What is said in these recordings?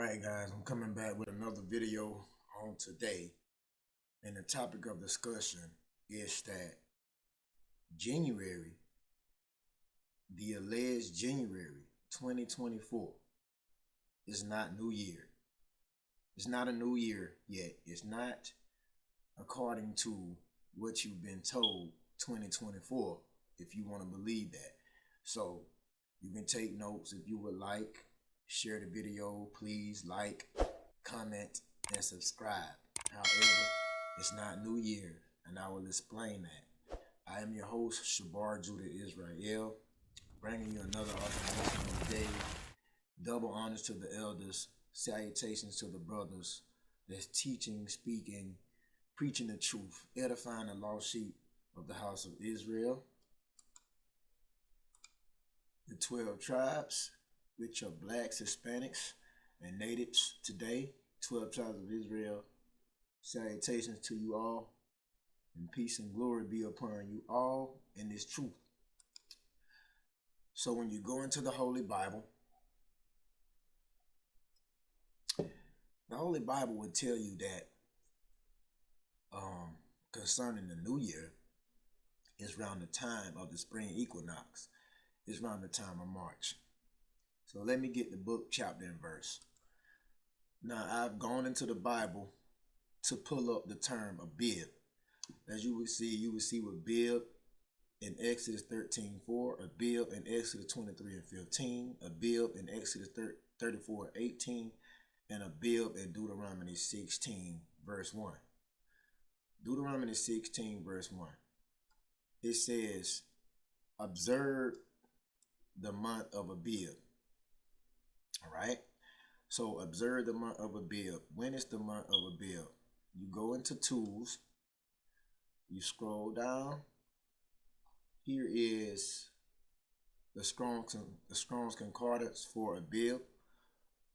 Alright guys, I'm coming back with another video on today, and the topic of discussion is that January, the alleged January 2024 is not New Year. It's not a new year yet. It's not according to what you've been told 2024, if you want to believe that. So you can take notes if you would like. Share the video, please like, comment, and subscribe. However, it's not New Year, and I will explain that. I am your host, Shabar Israel, bringing you another awesome of the day. Double honors to the elders, salutations to the brothers that's teaching, speaking, preaching the truth, edifying the lost sheep of the house of Israel. The 12 tribes, which are blacks, Hispanics, and natives today. 12 tribes of Israel. Salutations to you all, and peace and glory be upon you all in this truth. So when you go into the Holy Bible, the Holy Bible would tell you that concerning the new year, it's around the time of the spring equinox. It's around the time of March. So let me get the book, chapter, and verse. Now, I've gone into the Bible to pull up the term Abib. As you would see with Abib in Exodus 13:4, Abib in Exodus 23:15, Abib in Exodus 34:18, and Abib in Deuteronomy 16, verse 1. Deuteronomy 16, verse 1. It says, observe the month of Abib. All right. So observe the month of Abib. When is the month of Abib? You go into tools. You scroll down. Here is the Strong's Concordance for Abib.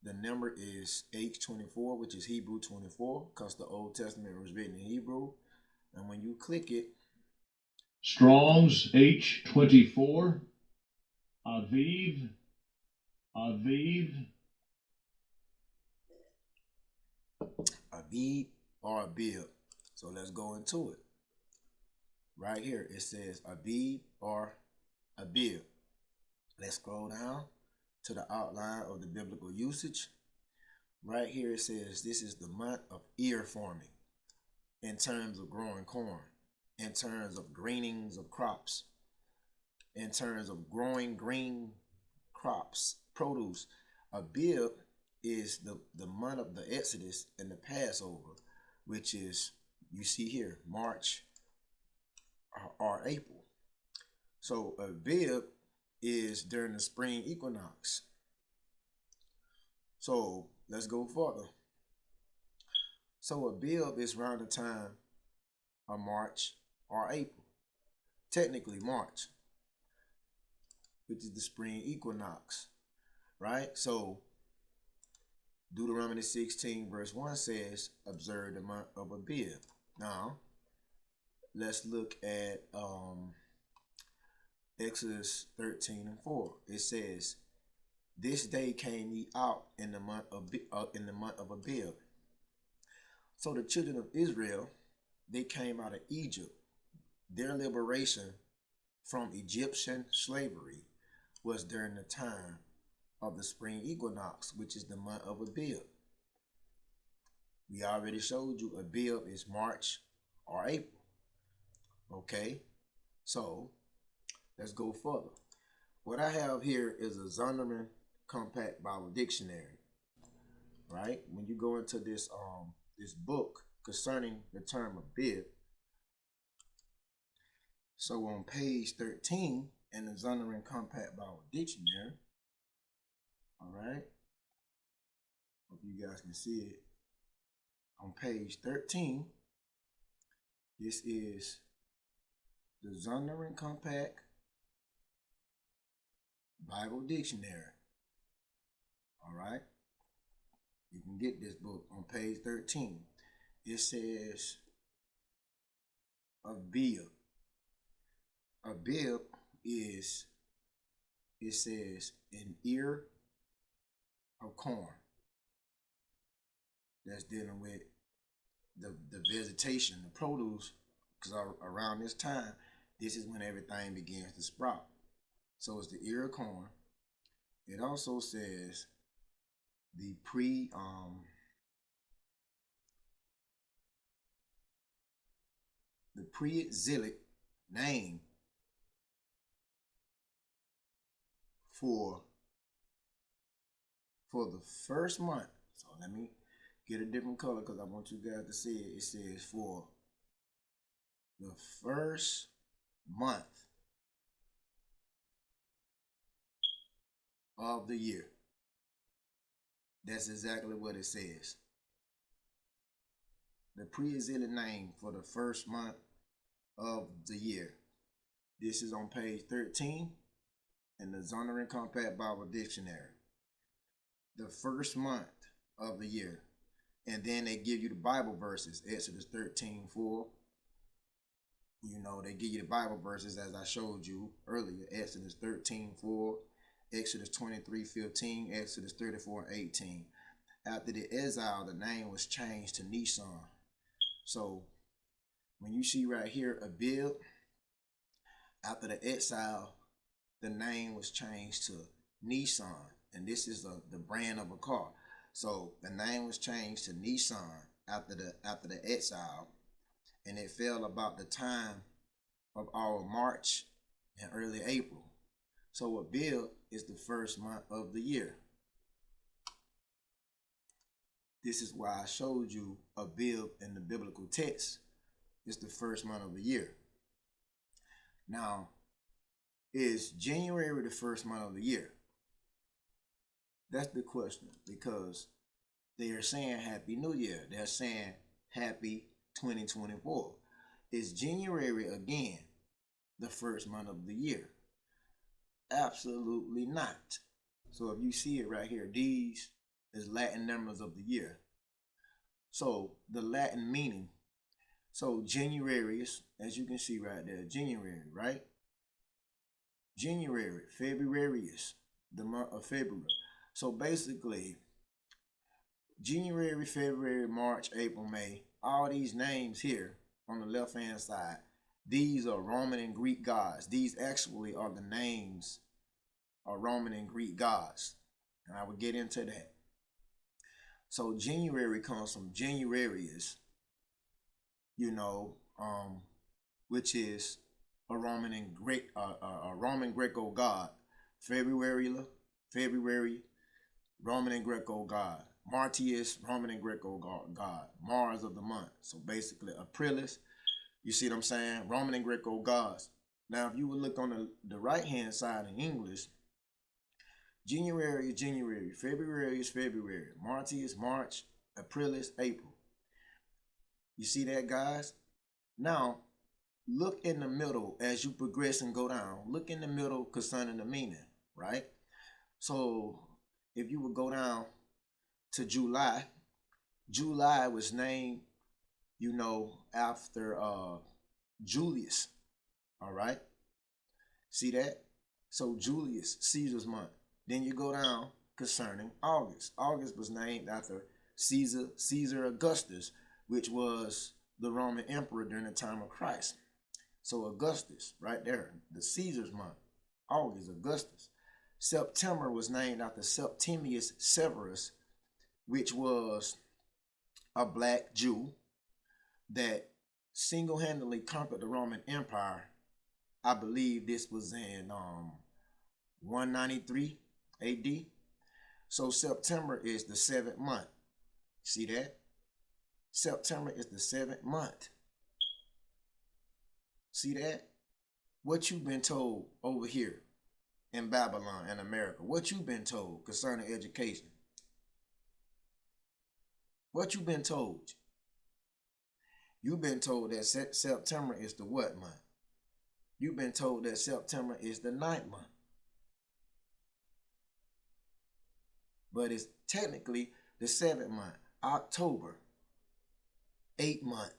The number is H24, which is Hebrew 24, because the Old Testament was written in Hebrew. And when you click it, Strong's H24, Aviv, Aviv or Abib. So let's go into it. Right here it says Aviv or Abib. Let's scroll down to the outline of the biblical usage. Right here it says this is the month of ear forming in terms of growing corn, in terms of greenings of crops, in terms of growing green crops, produce. Abib is the month of the Exodus and the Passover, which is, you see here, March or April. So Abib is during the spring equinox. So let's go further. So Abib is around the time of March or April. Technically March, which is the spring equinox, right? So Deuteronomy 16 verse 1 says, observe the month of Abib. Now, let's look at Exodus 13:4. It says, this day came ye out in the month of Abib. So the children of Israel, they came out of Egypt. Their liberation from Egyptian slavery was during the time of the spring equinox, which is the month of Abib. We already showed you Abib is March or April. Okay, so let's go further. What I have here is a Zondervan Compact Bible Dictionary. Right? When you go into this this book concerning the term Abib, so on page 13 in the Zondervan Compact Bible Dictionary, all right, hope you guys can see it. On page 13, this is the Zondervan Compact Bible Dictionary. All right, you can get this book on page 13. It says Abib. Abib is, it says, an ear of corn. that's dealing with the vegetation, the produce, because around this time, this is when everything begins to sprout. So it's the ear of corn. It also says the pre-exilic name for the first month. So let me get a different color because I want you guys to see it. It says for the first month of the year. That's exactly what it says. The pre-exilic name for the first month of the year. This is on page 13 in the Zondervan Compact Bible Dictionary. The first month of the year. And then they give you the Bible verses. Exodus 13:4. You know, they give you the Bible verses as I showed you earlier. Exodus 13:4, Exodus 23:15, Exodus 34:18. After the exile, the name was changed to Nisan. So when you see right here, Abib, after the exile, the name was changed to Nissan. And this is the brand of a car. So the name was changed to Nissan after the exile. And it fell about the time of our March and early April. So Abib is the first month of the year. This is why I showed you Abib in the biblical text. It's the first month of the year. Now, is January the first month of the year? That's the question, because they are saying Happy New Year. They're saying Happy 2024. Is January again the first month of the year? Absolutely not. So if you see it right here, these is Latin numbers of the year. So the Latin meaning. So January is, as you can see right there, January, right? January, February is the month of February. So basically, January, February, March, April, May, all these names here on the left-hand side, these are Roman and Greek gods. These actually are the names of Roman and Greek gods. And I will get into that. So January comes from Januarius, which is a Roman and Roman Greco god. February, Roman and Greco god. Martius, Roman and Greco god. Mars of the month. So basically Aprilis. You see what I'm saying? Roman and Greco gods. Now, if you would look on the right-hand side in English, January is January. February is February. Martius, March. Aprilis, April. You see that, guys? Now, look in the middle as you progress and go down. Look in the middle concerning the meaning, right? So, if you would go down to July, July was named, after Julius, all right? See that? So, Julius, Caesar's month. Then you go down concerning August. August was named after Caesar Augustus, which was the Roman emperor during the time of Christ. So Augustus, right there, the Caesar's month, August, Augustus. September was named after Septimius Severus, which was a black Jew that single-handedly conquered the Roman Empire. I believe this was in 193 AD. So September is the 7th month. See that? September is the 7th month. See that? What you've been told over here in Babylon and America. What you've been told concerning education. What you've been told. You've been told that September is the what month? You've been told that September is the 9th month. But it's technically the 7th month. October, 8th month.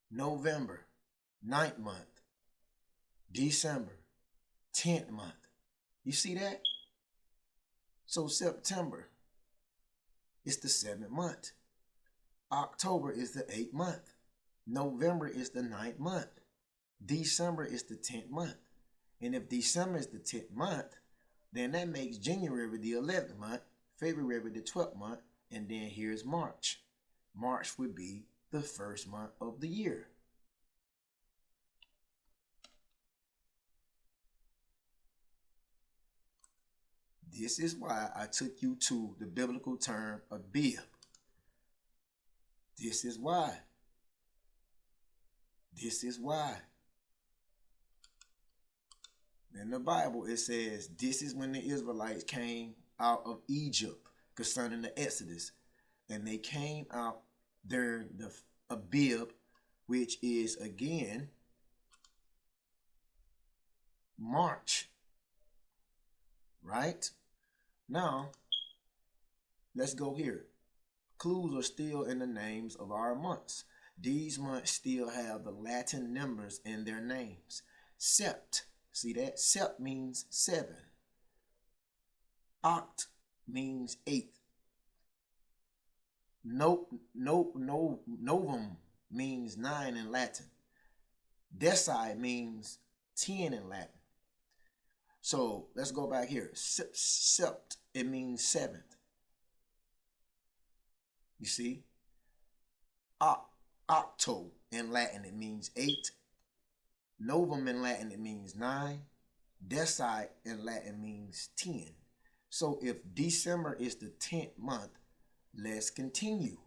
November, 9th month. December, 10th month. You see that? So September is the 7th month. October is the 8th month. November is the 9th month. December is the 10th month. And if December is the 10th month, then that makes January the 11th month, February the 12th month, and then here's March. March would be the first month of the year. This is why I took you to the biblical term Abib. This is why. This is why. In the Bible, it says this is when the Israelites came out of Egypt concerning the Exodus. And they came out during the Abib, which is again March. Right? Now, let's go here. Clues are still in the names of our months. These months still have the Latin numbers in their names. Sept, see that? Sept means 7. Oct means 8. Novum means 9 in Latin. Deci means 10 in Latin. So let's go back here. Sept, it means 7th. You see? Octo in Latin, it means 8. Novum in Latin, it means 9. Deci in Latin means 10. So if December is the 10th month, let's continue.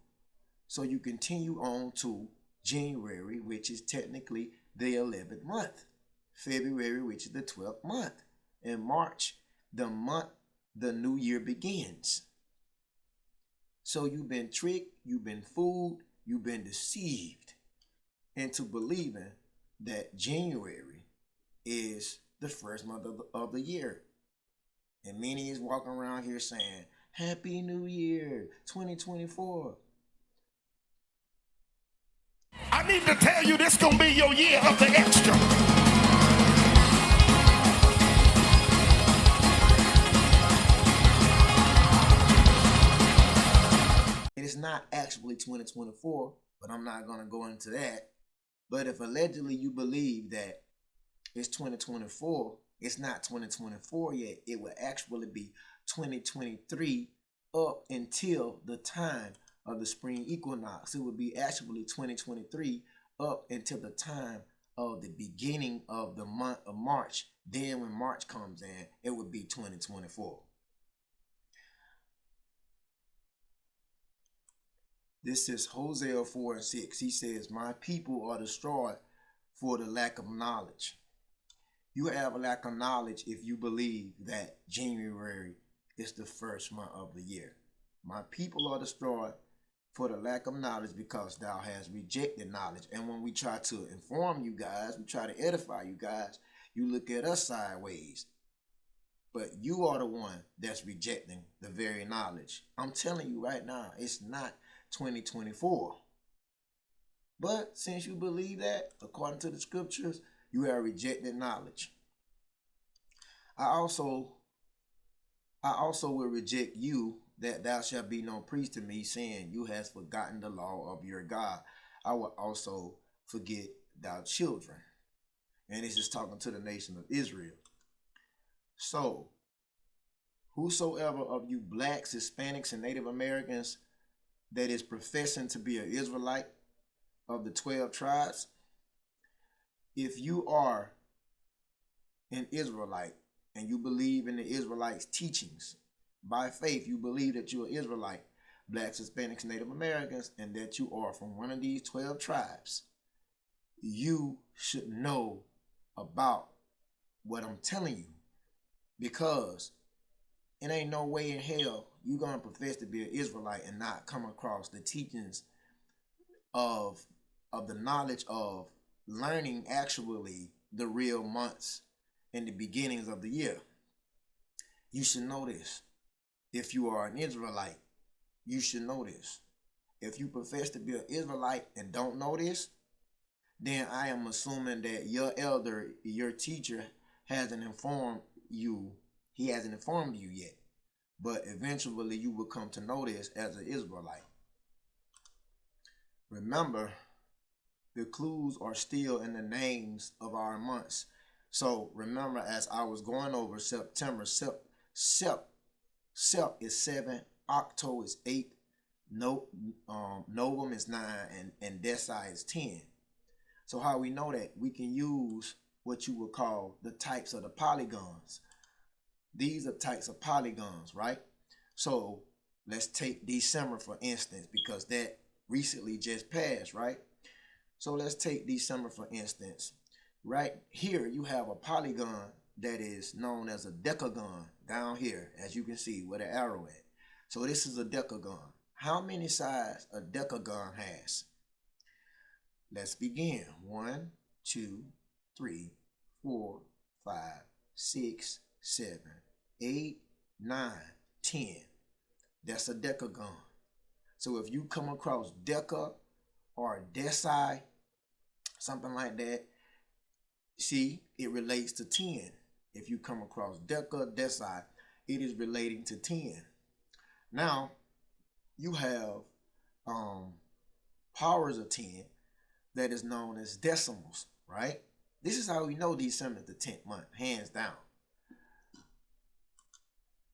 So you continue on to January, which is technically the 11th month. February, which is the 12th month. In March, the month the new year begins. So you've been tricked, you've been fooled, you've been deceived into believing that January is the first month of the year. And many is walking around here saying, Happy New Year, 2024. I need to tell you this gonna be your year of the extra. It is not actually 2024, but I'm not going to go into that. But if allegedly you believe that it's 2024, it's not 2024 yet. It will actually be 2023 up until the time of the spring equinox. It would be actually 2023 up until the time of the beginning of the month of March. Then when March comes in, it would be 2024. This is Hosea 4:6. He says, My people are destroyed for the lack of knowledge. You have a lack of knowledge if you believe that January is the first month of the year. My people are destroyed for the lack of knowledge because thou hast rejected knowledge. And when we try to inform you guys, we try to edify you guys, you look at us sideways. But you are the one that's rejecting the very knowledge. I'm telling you right now, it's not 2024. But since you believe that, according to the scriptures, you have rejected knowledge. I also will reject you, that thou shalt be no priest to me, saying you hast forgotten the law of your God. I will also forget thy children. And this is talking to the nation of Israel. So, whosoever of you blacks, Hispanics, and Native Americans that is professing to be an Israelite of the 12 tribes, if you are an Israelite and you believe in the Israelites' teachings, by faith you believe that you're an Israelite, blacks, Hispanics, Native Americans, and that you are from one of these 12 tribes, you should know about what I'm telling you, because it ain't no way in hell you're going to profess to be an Israelite and not come across the teachings of the knowledge of learning actually the real months and the beginnings of the year. You should know this. If you are an Israelite, you should know this. If you profess to be an Israelite and don't know this, then I am assuming that your elder, your teacher, hasn't informed you. He hasn't informed you yet. but eventually you will come to know this as an Israelite. Remember, the clues are still in the names of our months. So remember, as I was going over September, Sep is 7, Octo is 8, Novum is 9, and Desai is 10. So how we know that? We can use what you would call the types of the polygons. These are types of polygons, right? So let's take December for instance, because that recently just passed, right? So let's take December for instance. Right here you have a polygon that is known as a decagon down here, as you can see with an arrow at. So this is a decagon. How many sides a decagon has? Let's begin. 1, 2, 3, 4, 5, 6, 7, 8, 9, 10. That's a decagon. So if you come across deca or deci, something like that, see, it relates to 10. If you come across deca, deci, it is relating to 10. Now, you have powers of 10 that is known as decimals, right? This is how we know December is the 10th month, hands down.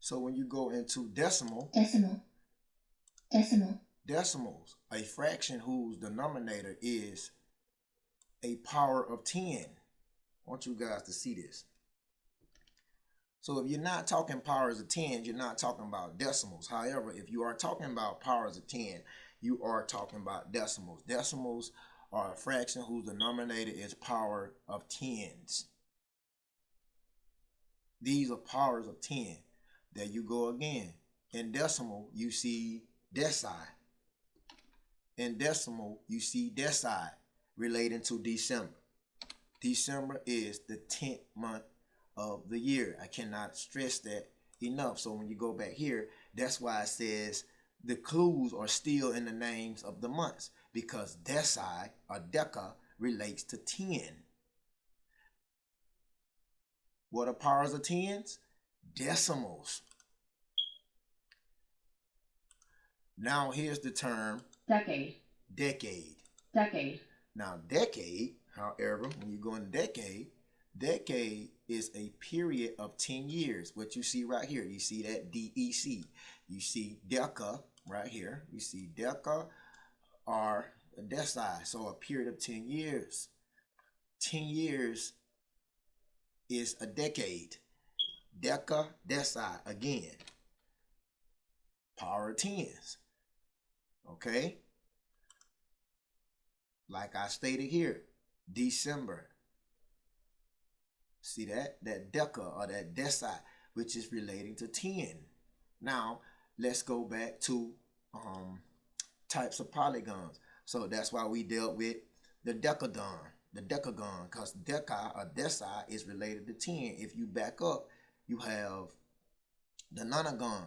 So when you go into decimals, a fraction whose denominator is a power of 10. I want you guys to see this. So if you're not talking powers of 10, you're not talking about decimals. However, if you are talking about powers of 10, you are talking about decimals. Decimals are a fraction whose denominator is power of 10s. These are powers of 10. There you go again. In decimal, you see deci. In decimal, you see deci relating to December. December is the 10th month of the year. I cannot stress that enough. So when you go back here, that's why it says the clues are still in the names of the months, because deci or deca relates to 10. What are powers of 10s? Decimals. Now here's the term decade. Now decade, however, when you go in decade is a period of 10 years. What you see right here, you see that DEC. You see deca right here. You see deca or deci. So a period of 10 years. 10 years is a decade. Deca, deci, again. Power of 10s. Okay? Like I stated here, December. See that? That deca or that deci, which is relating to 10. Now, let's go back to types of polygons. So that's why we dealt with the decagon. The decagon, because deca or deci is related to 10. If you back up, you have the nonagon,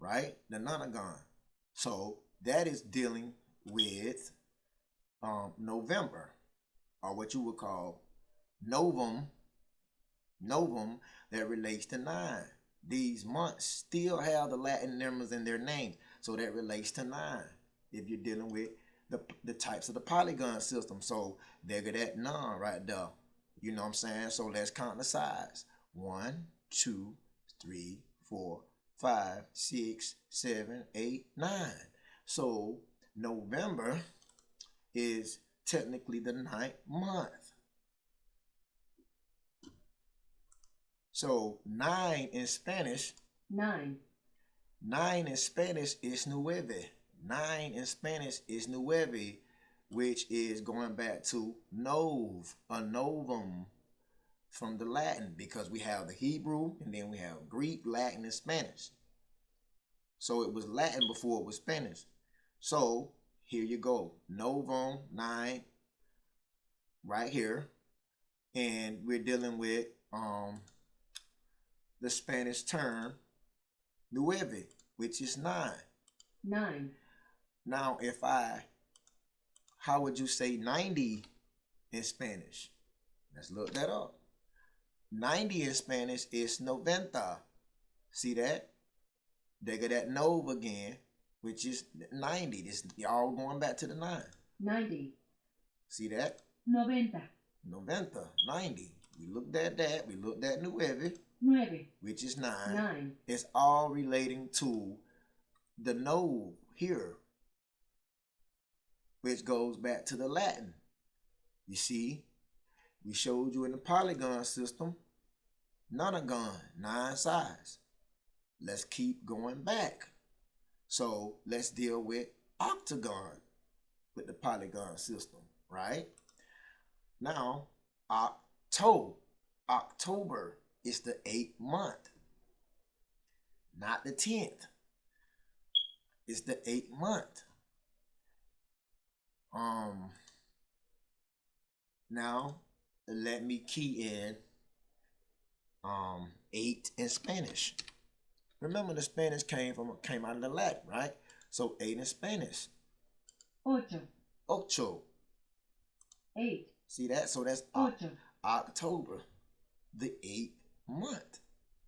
right? The nonagon. So that is dealing with November, or what you would call novum, that relates to 9. These months still have the Latin numbers in their names, so that relates to 9 if you're dealing with the types of the polygon system. So there go that 9 right there. You know what I'm saying? So let's count the sides. 1, 2, 3, 4, 5, 6, 7, 8, 9. So November is technically the 9th month. So 9 in Spanish. 9 in Spanish is nueve. 9 in Spanish is nueve, which is going back to nov, a novum from the Latin, because we have the Hebrew and then we have Greek, Latin, and Spanish. So it was Latin before it was Spanish. So here you go. Novum, 9, right here. And we're dealing with the Spanish term nueve, which is 9. Now, how would you say 90 in Spanish? Let's look that up. 90 in Spanish is noventa. See that? There go that Nov again, which is 90. This y'all going back to the 9. 90. See that? 90. 90. We looked at that. We looked at 9, 9. which is 9. 9. It's all relating to the Nov here, which goes back to the Latin. You see, we showed you in the polygon system, nonagon, 9 sides. Let's keep going back. So let's deal with octagon with the polygon system, right? Now, October is the 8th month, not the 10th. It's the 8th month. Now let me key in 8 in Spanish. Remember, the Spanish came out of the Latin, right? So 8 in Spanish. 8. Ocho. 8. See that? So that's 8. October, the 8th month.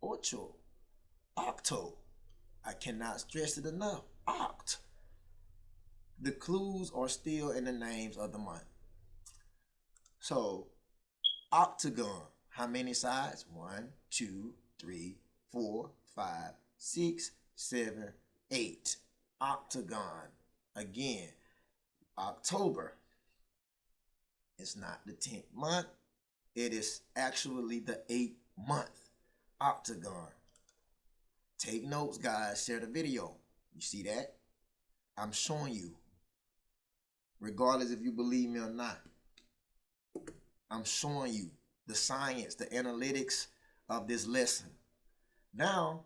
Ocho. Octo. I cannot stress it enough. Oct. The clues are still in the names of the month. So, octagon. How many sides? 1, 2, 3, 4, 5, 6, 7, 8. Octagon. Again, October. It's not the 10th month. It is actually the 8th month. Octagon. Take notes, guys. Share the video. You see that? I'm showing you. Regardless if you believe me or not. I'm showing you the science, the analytics of this lesson. Now,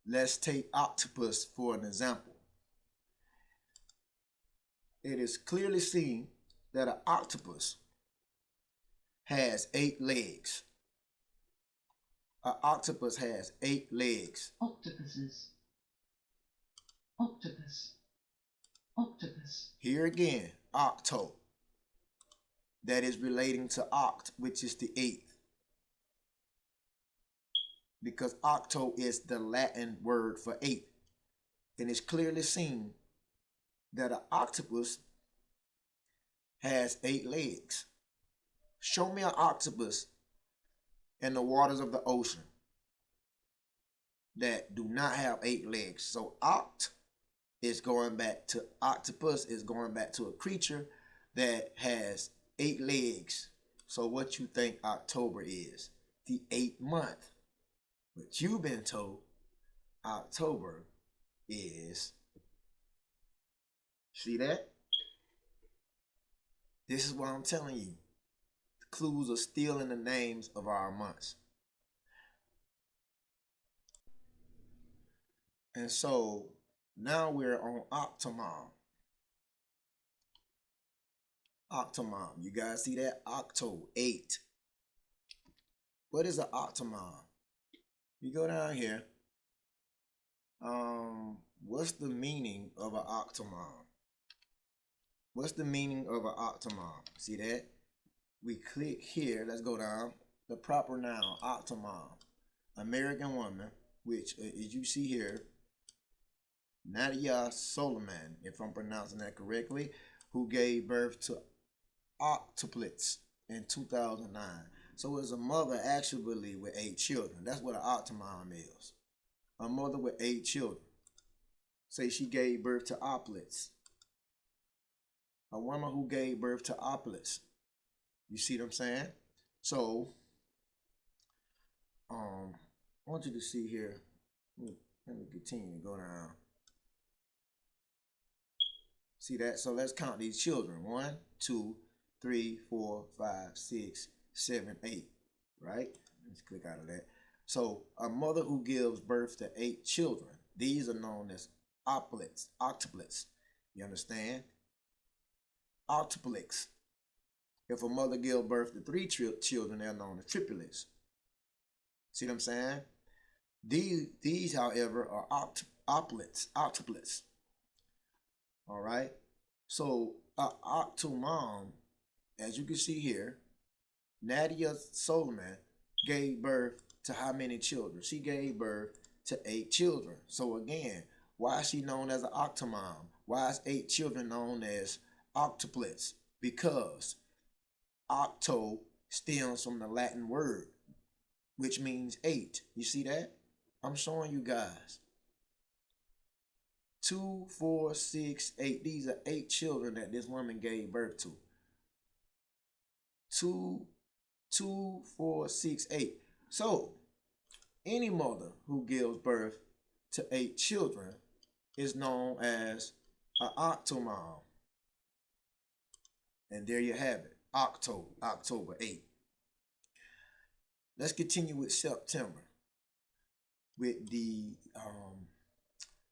let's take octopus for an example. It is clearly seen that an octopus has 8 legs. An octopus has 8 legs. Octopuses. Octopus. Octopus. Here again, octo. That is relating to oct, which is the 8th. Because octo is the Latin word for 8. And it's clearly seen that an octopus has 8 legs. Show me an octopus in the waters of the ocean that do not have 8 legs. So oct is going back to octopus, is going back to a creature that has 8 legs. So what you think October is? The 8th month. But you've been told October is, see that? This is what I'm telling you. The clues are still in the names of our months. And so now we're on Octomom. Octomom. You guys see that? Octo, 8. What is an octomom? You go down here. What's the meaning of an octomom? What's the meaning of an octomom? See that? We click here. Let's go down. The proper noun, octomom. American woman, which, as you see here, Nadia Solomon, if I'm pronouncing that correctly, who gave birth to octuplets in 2009. So it's a mother actually with 8 children. That's what an octomom is. A mother with 8 children. Say she gave birth to oplets. A woman who gave birth to oplets. You see what I'm saying? So, I want you to see here. Let me continue to go down. See that? So let's count these children. 1, 2, 3, 4, 5, 6, 7, 8. Right? Let's click out of that. So a mother who gives birth to 8 children. These are known as oplets, octuplets. You understand? Octuplets. If a mother gives birth to 3 children, they're known as triplets. See what I'm saying? These, however, are octuplets. All right. So, octomom, as you can see here, Nadia Solomon gave birth to how many children? She gave birth to 8 children. So again, why is she known as an octomom? Why is 8 children known as octuplets? Because octo stems from the Latin word, which means 8. You see that? I'm showing you guys. 2, 4, 6, 8. These are 8 children that this woman gave birth to. 2, 4, 6, 8. So, any mother who gives birth to 8 children is known as an octomom. And there you have it. October 8. Let's continue with September, with the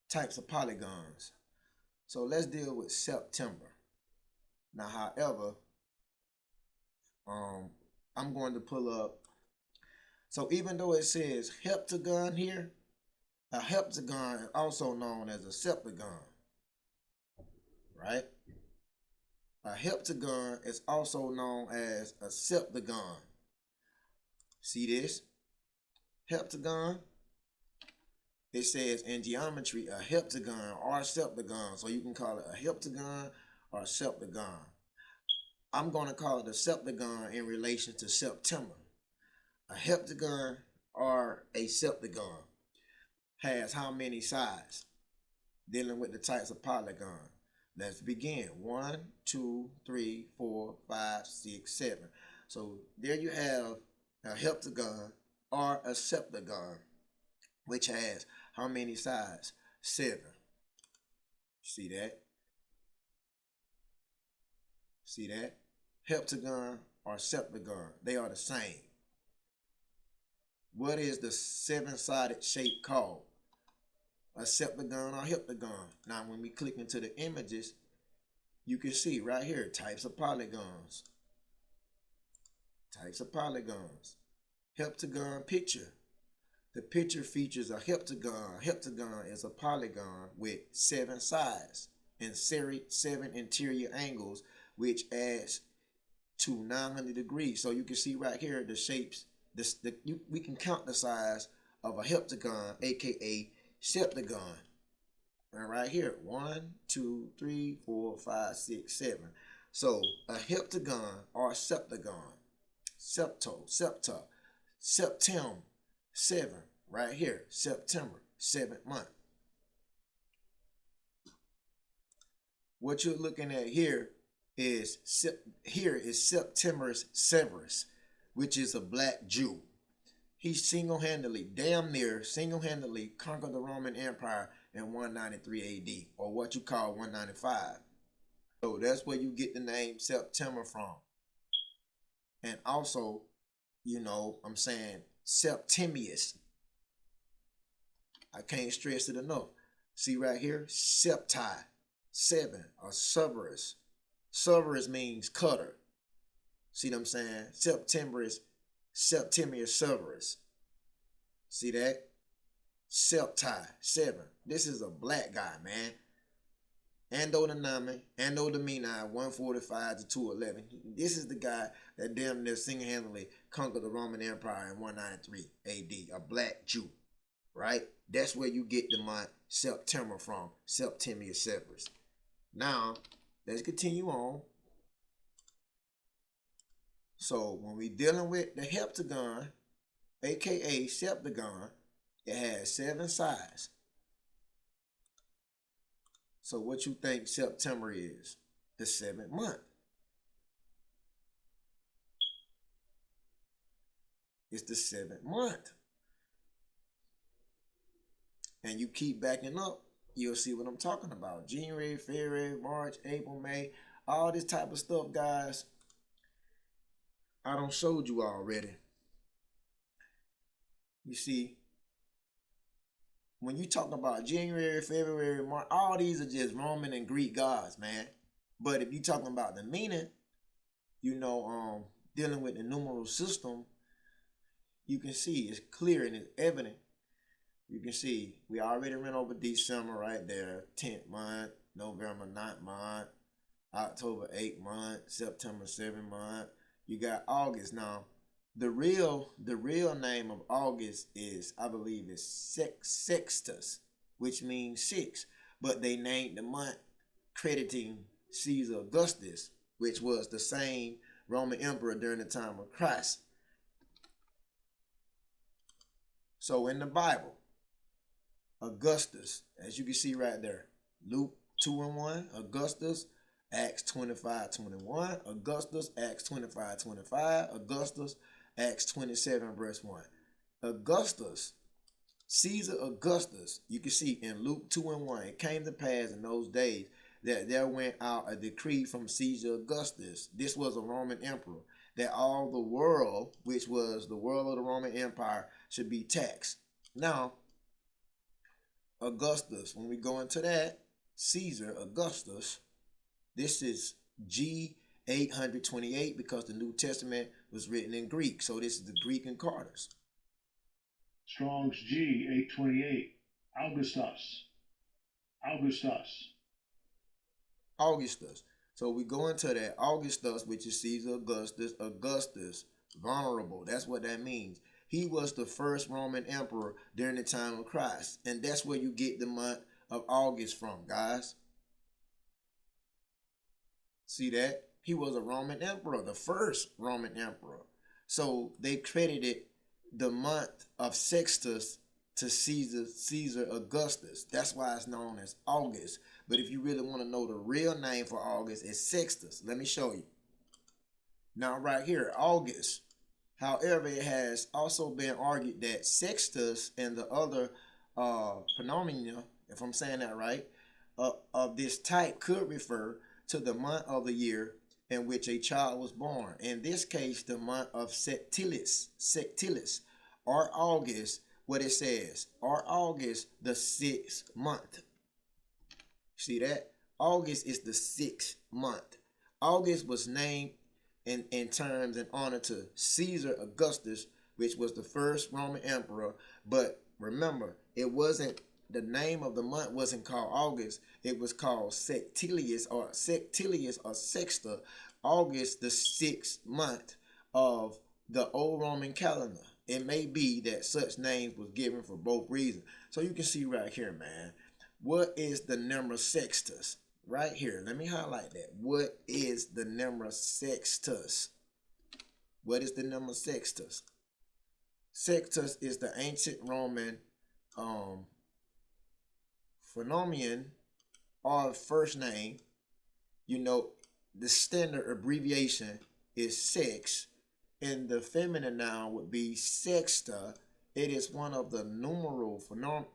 types of polygons. So let's deal with September. Now, however, I'm going to pull up. So even though it says heptagon here, a heptagon is also known as a septagon, right? A heptagon is also known as a septagon. See this? Heptagon. It says in geometry a heptagon or a septagon. So you can call it a heptagon or a septagon. I'm going to call it a septagon in relation to September. A heptagon or a septagon has how many sides? Dealing with the types of polygon. Let's begin. 1, 2, 3, 4, 5, 6, 7. So there you have a heptagon or a septagon, which has how many sides? 7. See that? See that? Heptagon or septagon, they are the same. What is the 7-sided shape called? A septagon or heptagon. Now, when we click into the images, you can see right here, types of polygons. Types of polygons. Heptagon picture. The picture features a heptagon. A heptagon is a polygon with 7 sides and 7 interior angles, which adds to 900 degrees. So you can see right here the shapes. We can count the size of a heptagon, aka septagon. And right here, 1, 2, 3, 4, 5, 6, 7. So a heptagon or a septagon, septa, septem, 7. Right here, September, 7th month. What you're looking at here is Septimius Severus, which is a black Jew. He single-handedly conquered the Roman Empire in 193 AD, or what you call 195. So that's where you get the name September from. And also, I'm saying Septimius. I can't stress it enough. See right here, septi, 7, or Severus. Severus means cutter. See what I'm saying? Septimius Severus. See that? Septi, 7. This is a black guy, man. Ando Domini, 145 to 211. This is the guy that damn near single-handedly conquered the Roman Empire in 193 AD. A black Jew, right? That's where you get the month September from, Septimius Severus. Now, let's continue on. So, when we're dealing with the heptagon, aka septagon, it has 7 sides. So what you think September is? The 7th month. It's the 7th month. And you keep backing up, you'll see what I'm talking about. January, February, March, April, May, all this type of stuff, guys. I done showed you already. You see, when you talk about January, February, March, all these are just Roman and Greek gods, man. But if you're talking about the meaning, dealing with the numeral system, you can see it's clear and it's evident. You can see we already went over December right there, 10th month, November 9th month, October 8th month, September 7th month. You got August now. The real name of August is, I believe, is Sextus, which means six. But they named the month crediting Caesar Augustus, which was the same Roman emperor during the time of Christ. So in the Bible, Augustus, as you can see right there, Luke 2:1, Augustus, Acts 25:21, Augustus, Acts 25:25, Augustus, Acts 27, verse 1. Augustus, Caesar Augustus, you can see in Luke 2:1, it came to pass in those days that there went out a decree from Caesar Augustus. This was a Roman emperor, that all the world, which was the world of the Roman Empire, should be taxed. Now, Augustus, when we go into that, Caesar Augustus, this is G 828 because the New Testament was written in Greek. So this is the Greek Concordance. Strong's G 828. Augustus. Augustus. So we go into that Augustus, which is Caesar Augustus. Augustus, vulnerable. That's what that means. He was the first Roman emperor during the time of Christ. And that's where you get the month of August from, guys. See that? He was a Roman emperor, the first Roman emperor. So they credited the month of Sextus to Caesar Augustus. That's why it's known as August. But if you really want to know the real name for August, it's Sextus. Let me show you. Now right here, August. However, it has also been argued that Sextus and the other phenomena, if I'm saying that right, of this type could refer to the month of the year in which a child was born. In this case, the month of Sectilis, or August, what it says, or August, the 6th month. See that? August is the 6th month. August was named in terms in honor to Caesar Augustus, which was the first Roman emperor. But remember, it wasn't, the name of the month wasn't called August. It was called Sectilius or Sexta. August, the 6th month of the old Roman calendar. It may be that such names was given for both reasons. So you can see right here, man. What is the number Sextus? Right here. Let me highlight that. What is the number Sextus? What is the number Sextus? Sextus is the ancient Roman phenomenon or first name. You know, the standard abbreviation is sex, and the feminine noun would be sexta. It is one of the numeral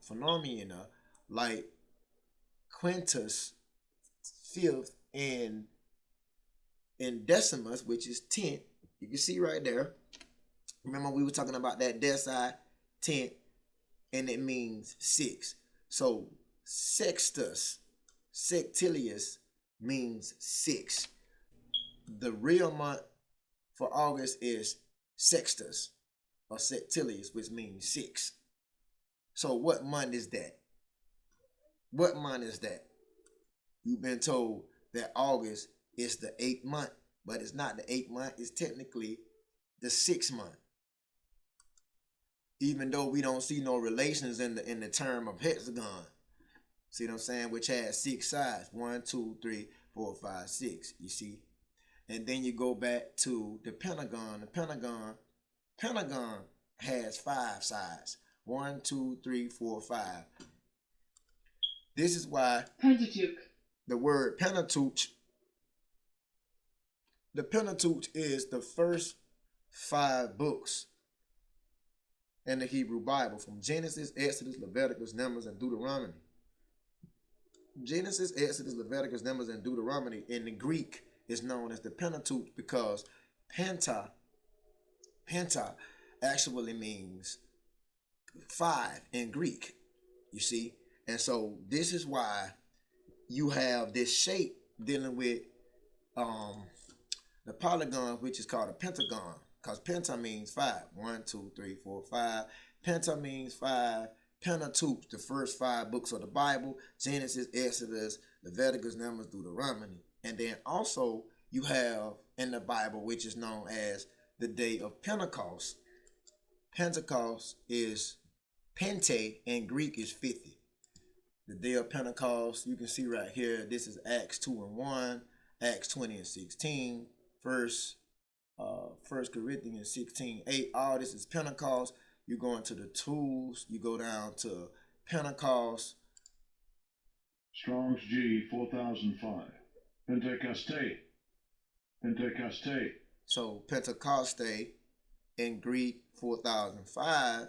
phenomena like quintus, fifth, and decimus, which is 10th. You can see right there. Remember we were talking about that deci, 10th, and it means 6. So sextus, sectilius means 6. The real month for August is Sextus or Sectilius, which means 6. So what month is that? What month is that? You've been told that August is the 8th month, but it's not the 8th month. It's technically the 6th month. Even though we don't see no relations in the term of hexagon. See what I'm saying? Which has 6 sides. 1, 2, 3, 4, 5, 6. You see? And then you go back to the pentagon. The pentagon has 5 sides. 1, 2, 3, 4, 5. This is why Pentateuch. the word Pentateuch, the Pentateuch is the first 5 books in the Hebrew Bible, from Genesis, Exodus, Leviticus, Numbers, and Deuteronomy. Genesis, Exodus, Leviticus, Numbers, and Deuteronomy in the Greek is known as the Pentateuch because penta actually means 5 in Greek, you see. And so this is why you have this shape dealing with the polygon, which is called a pentagon, because penta means 5. 1, 2, 3, 4, 5. Penta means 5. Pentateuch, the first 5 books of the Bible: Genesis, Exodus, Leviticus, Numbers, Deuteronomy. And then also you have in the Bible, which is known as the day of Pentecost. Pentecost is Pente, in Greek is 50. The day of Pentecost, you can see right here, this is Acts 2 and 1, Acts 20 and 16, First Corinthians 16:8. All this is Pentecost. You go into the tools, you go down to Pentecost. Strong's G 4005. Pentecoste. Pentecoste. So Pentecoste in Greek 4005.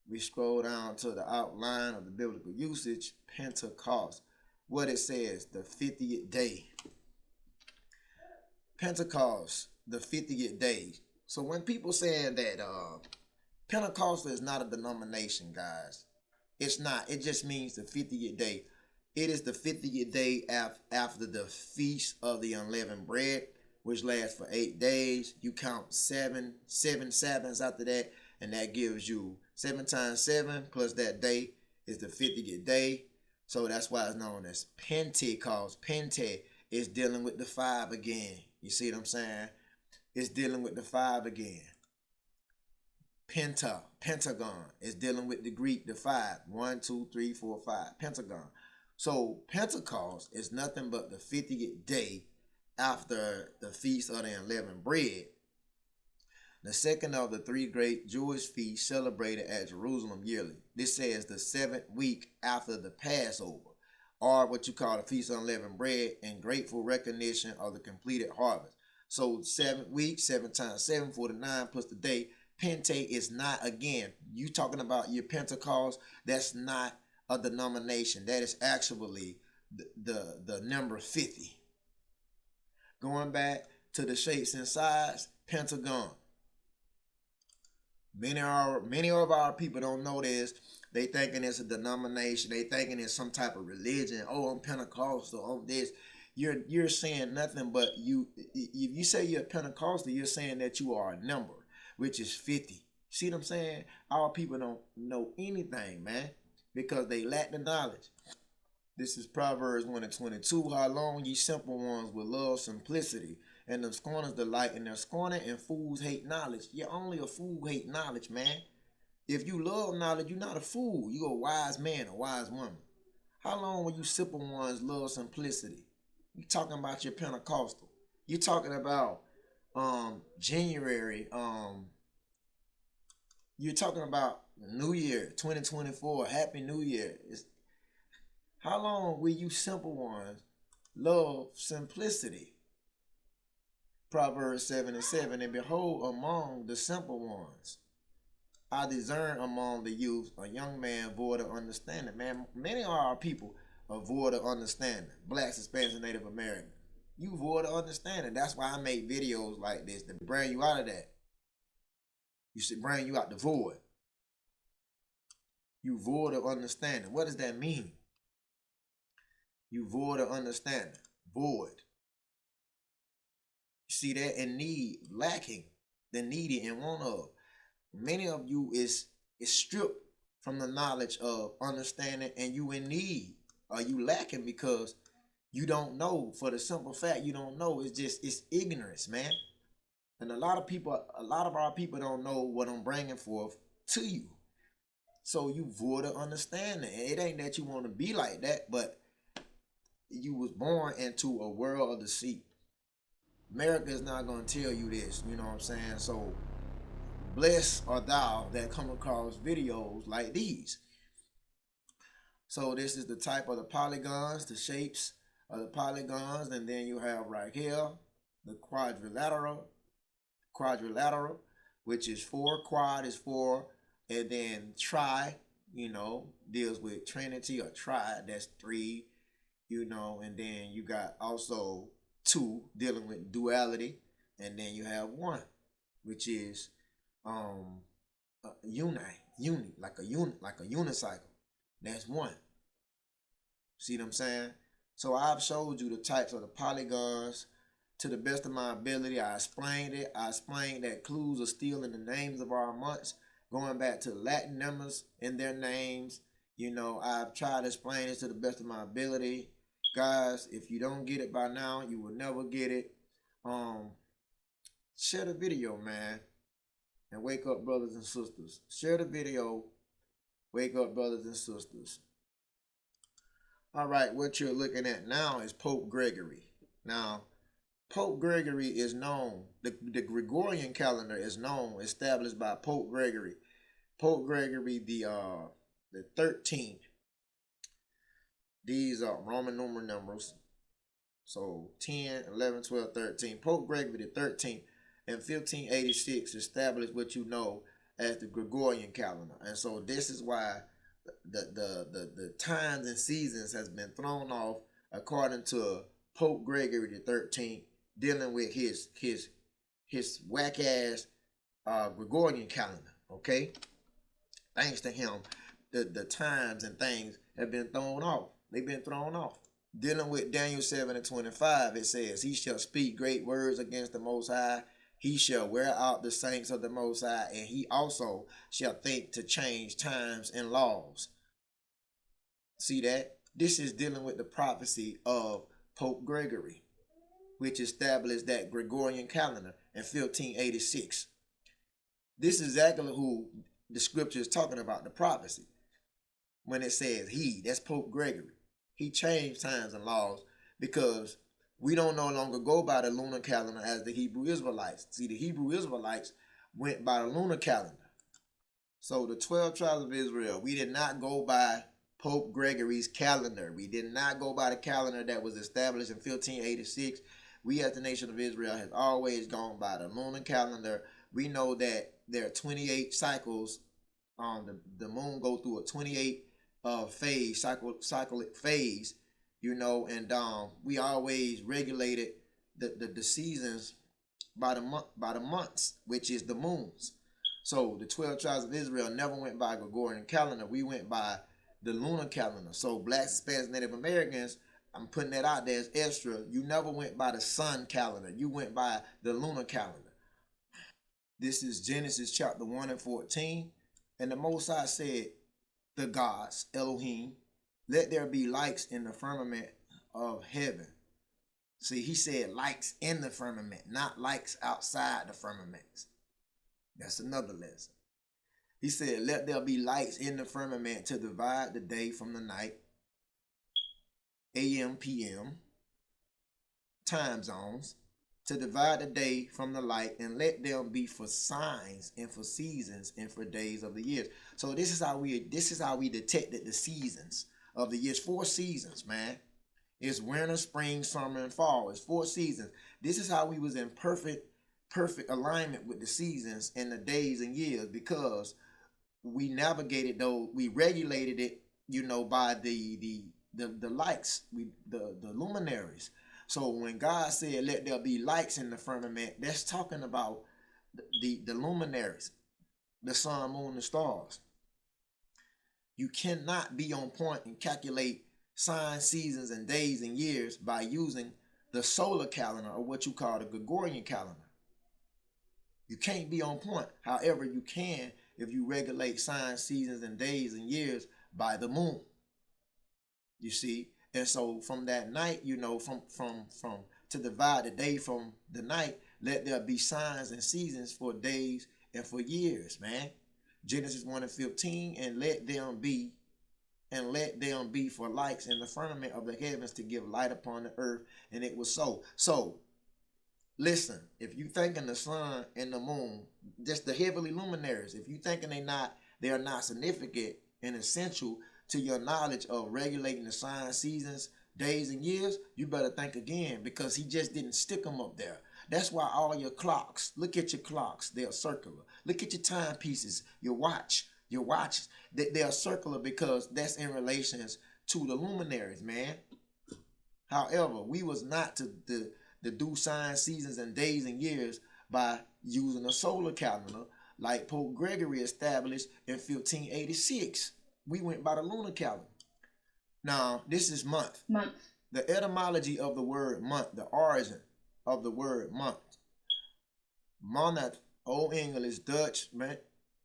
We scroll down to the outline of the biblical usage, Pentecost. What it says, the 50th day. Pentecost, the 50th day. So when people saying that Pentecostal is not a denomination, guys, it's not. It just means the 50th day. It is the 50th day after the Feast of the Unleavened Bread, which lasts for 8 days. You count seven Sabbaths after that, and that gives you 7 times 7 plus that day is the 50th day. So that's why it's known as Pentecost. Pente is dealing with the 5 again. You see what I'm saying? It's dealing with the 5 again. Pentagon is dealing with the Greek, the 5. 1, 2, 3, 4, 5. Pentagon. So Pentecost is nothing but the 50th day after the Feast of the Unleavened Bread. The second of the 3 great Jewish feasts celebrated at Jerusalem yearly. This says the 7th week after the Passover, or what you call the Feast of Unleavened Bread, in grateful recognition of the completed harvest. So 7th week, 7 times 7, 49 plus the day. Pente is not, again, you talking about your Pentecost, that's not a denomination. That is actually the number 50. Going back to the shapes and sides, Pentagon. Many of our people don't know this. They thinking it's a denomination. They thinking it's some type of religion. Oh, I'm Pentecostal. Oh, this. You're saying nothing but if you say you're a Pentecostal, you're saying that you are a number, which is 50. See what I'm saying? Our people don't know anything, man, because they lack the knowledge. This is Proverbs 1 and 22. How long ye simple ones will love simplicity, and the scorners delight in their scorning, and fools hate knowledge. You're only a fool hate knowledge, man. If you love knowledge, you're not a fool. You're a wise man, a wise woman. How long will you simple ones love simplicity? You talking about your Pentecostal. You talking about January. You're talking about New Year, 2024. Happy New Year. How long will you simple ones love simplicity? Proverbs 7 and 7. And behold, among the simple ones, I discern among the youth a young man void of understanding. Man, many of our people are void of understanding. Blacks, Hispanics, and Native Americans. You void of understanding. That's why I make videos like this, to bring you out of that. You should bring you out the void. You void of understanding. What does that mean? You void of understanding. Void. You see that? In need, lacking, the needy and want of. Many of you is stripped from the knowledge of understanding, and you in need. Are you lacking because you don't know? For the simple fact you don't know. It's ignorance, man. And a lot of our people don't know what I'm bringing forth to you. So you void of understanding. It ain't that you want to be like that, but you was born into a world of deceit. America is not going to tell you this, you know what I'm saying? So blessed are thou that come across videos like these. So this is the type of the polygons, the shapes of the polygons, and then you have right here the quadrilateral, which is 4. Quad is 4, and then tri, deals with trinity or tri, that's 3, and then you got also 2 dealing with duality, and then you have 1, which is uni, like a unicycle. That's 1. See what I'm saying? So I've showed you the types of the polygons to the best of my ability. I explained it. I explained that clues are still in the names of our months, going back to Latin numbers in their names. I've tried to explain this to the best of my ability. Guys, if you don't get it by now, you will never get it. Share the video, man. And wake up, brothers and sisters. Share the video. Wake up, brothers and sisters. All right, what you're looking at now is Pope Gregory. Now, Pope Gregory is known, the Gregorian calendar is known, established by Pope Gregory. Pope Gregory the 13th. These are Roman numerals. So 10, 11, 12, 13. Pope Gregory the 13th in 1586 established what you know as the Gregorian calendar. And so this is why the times and seasons has been thrown off according to Pope Gregory the 13th, dealing with his whack ass Gregorian calendar. Okay, thanks to him, the times and things have been thrown off. They've been thrown off. Dealing with Daniel 7:25, it says, "He shall speak great words against the Most High. He shall wear out the saints of the Most High, and he also shall think to change times and laws." See that? This is dealing with the prophecy of Pope Gregory, which established that Gregorian calendar in 1586. This is exactly who the scripture is talking about, the prophecy. When it says he, that's Pope Gregory. He changed times and laws because we don't no longer go by the lunar calendar as the Hebrew Israelites. See, the Hebrew Israelites went by the lunar calendar. So the 12 tribes of Israel, we did not go by Pope Gregory's calendar. We did not go by the calendar that was established in 1586. We as the nation of Israel has always gone by the lunar calendar. We know that there are 28 cycles. The moon go through a 28 cyclic phase, you know, and we always regulated the seasons by the months, which is the moons. So the 12 tribes of Israel never went by Gregorian calendar. We went by the lunar calendar. So blacks, Hispanics, Native Americans, I'm putting that out there as extra. You never went by the sun calendar. You went by the lunar calendar. This is Genesis chapter 1 and 14. And the Most High said, the gods, Elohim, let there be lights in the firmament of heaven. See, he said lights in the firmament, not lights outside the firmament. That's another lesson. He said, let there be lights in the firmament to divide the day from the night, AM, PM, time zones, to divide the day from the light, and let them be for signs and for seasons and for days of the years. So this is how we detected the seasons of the years. 4 seasons, man. It's winter, spring, summer, and fall. It's 4 seasons. This is how we was in perfect alignment with the seasons and the days and years, because we navigated those, we regulated it, you know, by the lights, the luminaries. So when God said, let there be lights in the firmament, that's talking about the luminaries, the sun, moon, and stars. You cannot be on point and calculate signs, seasons, and days and years by using the solar calendar, or what you call the Gregorian calendar. You can't be on point. However, you can if you regulate signs, seasons, and days and years by the moon. You see? And so from that night, you know, from to divide the day from the night, let there be signs and seasons for days and for years, man. Genesis 1 and 15, and let them be for lights in the firmament of the heavens to give light upon the earth. And it was so. So listen, if you thinking the sun and the moon, just the heavenly luminaries, if you thinking they are not significant and essential to your knowledge of regulating the signs, seasons, days, and years, you better think again, because he just didn't stick them up there. That's why all your clocks, look at your clocks, they're circular. Look at your timepieces, your watches, they are circular, because that's in relations to the luminaries, man. However, we was not to do signs, seasons, and days and years by using a solar calendar like Pope Gregory established in 1586. We went by the lunar calendar. Now, this is month. Month. The etymology of the word month, the origin of the word month. Monat, Old English, Dutch,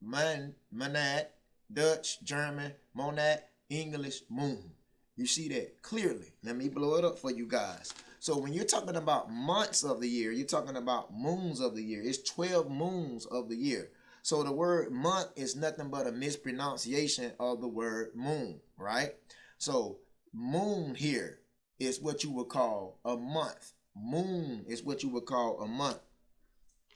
manat, Dutch, German, monat, English, moon. You see that clearly. Let me blow it up for you guys. So when you're talking about months of the year, you're talking about moons of the year. It's 12 moons of the year. So the word month is nothing but a mispronunciation of the word moon, right? So moon here is what you would call a month. Moon is what you would call a month.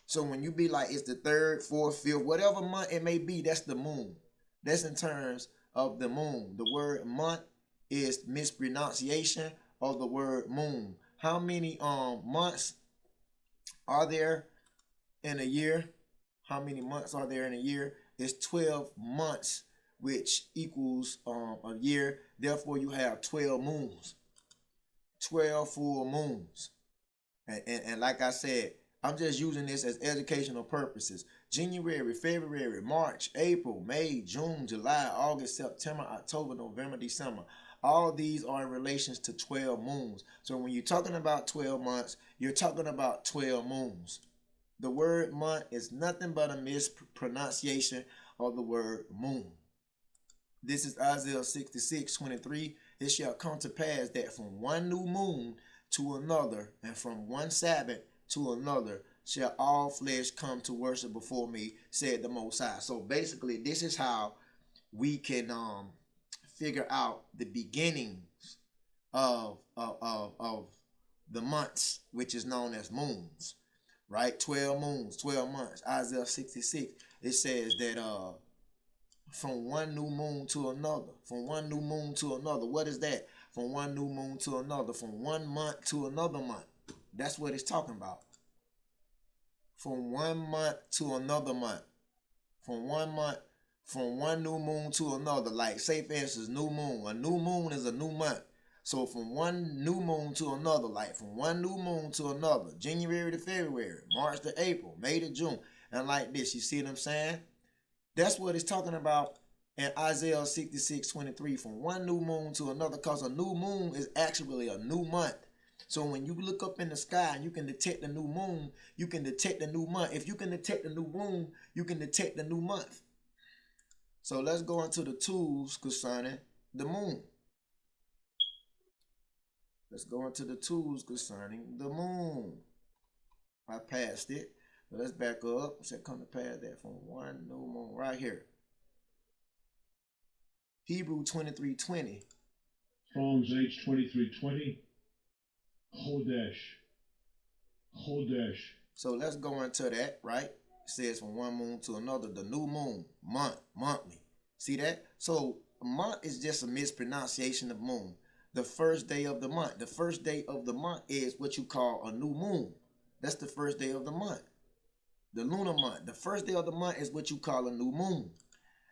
So when you be like, it's the third, fourth, fifth, whatever month it may be, that's the moon. That's in terms of the moon. The word month is mispronunciation of the word moon. How many months are there in a year? How many months are there in a year? It's 12 months, which equals a year. Therefore, you have 12 moons, 12 full moons. And like I said, I'm just using this as educational purposes. January, February, March, April, May, June, July, August, September, October, November, December. All these are in relations to 12 moons. So when you're talking about 12 months, you're talking about 12 moons. The word month is nothing but a mispronunciation of the word moon. This is Isaiah 66:23. It shall come to pass that from one new moon to another, and from one Sabbath to another, shall all flesh come to worship before me, said the Most High. So basically, this is how we can figure out the beginnings of the months, which is known as moons. Right? 12 moons, 12 months. Isaiah 66, it says that from one new moon to another. From one new moon to another. What is that? From one new moon to another. From 1 month to another month. That's what it's talking about. From 1 month to another month. From 1 month, from one new moon to another. Like, say for instance, new moon. A new moon is a new month. So from one new moon to another, like from one new moon to another, January to February, March to April, May to June, and like this, you see what I'm saying? That's what it's talking about in Isaiah 66:23, from one new moon to another, because a new moon is actually a new month. So when you look up in the sky and you can detect the new moon, you can detect the new month. If you can detect the new moon, you can detect the new month. So let's go into the tools concerning the moon. Let's go into the tools concerning the moon. I passed it. But let's back up. Shall come to pass that from one new moon right here. Hebrew 23:20. Psalms H 23:20. Chodesh. So let's go into that, right? It says from one moon to another, the new moon, monthly. See that? So a month is just a mispronunciation of moon. The first day of the month. The first day of the month is what you call a new moon. That's the first day of the month. The lunar month. The first day of the month is what you call a new moon.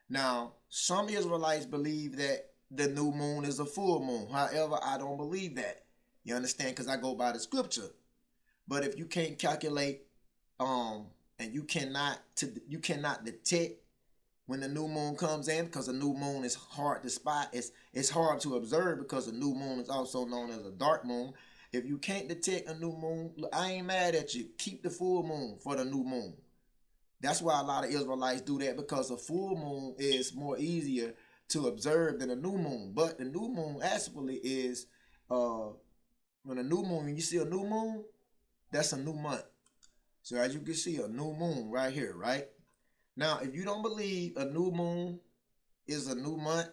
Now, some Israelites believe that the new moon is a full moon. However, I don't believe that. You understand? Because I go by the scripture. But if you can't calculate, and you cannot detect when the new moon comes in, because the new moon is hard to spot. It's hard to observe because the new moon is also known as a dark moon. If you can't detect a new moon, look, I ain't mad at you. Keep the full moon for the new moon. That's why a lot of Israelites do that, because a full moon is more easier to observe than a new moon. But the new moon actually is, when a new moon, when you see a new moon, that's a new month. So as you can see, a new moon right here, right? Now, if you don't believe a new moon is a new month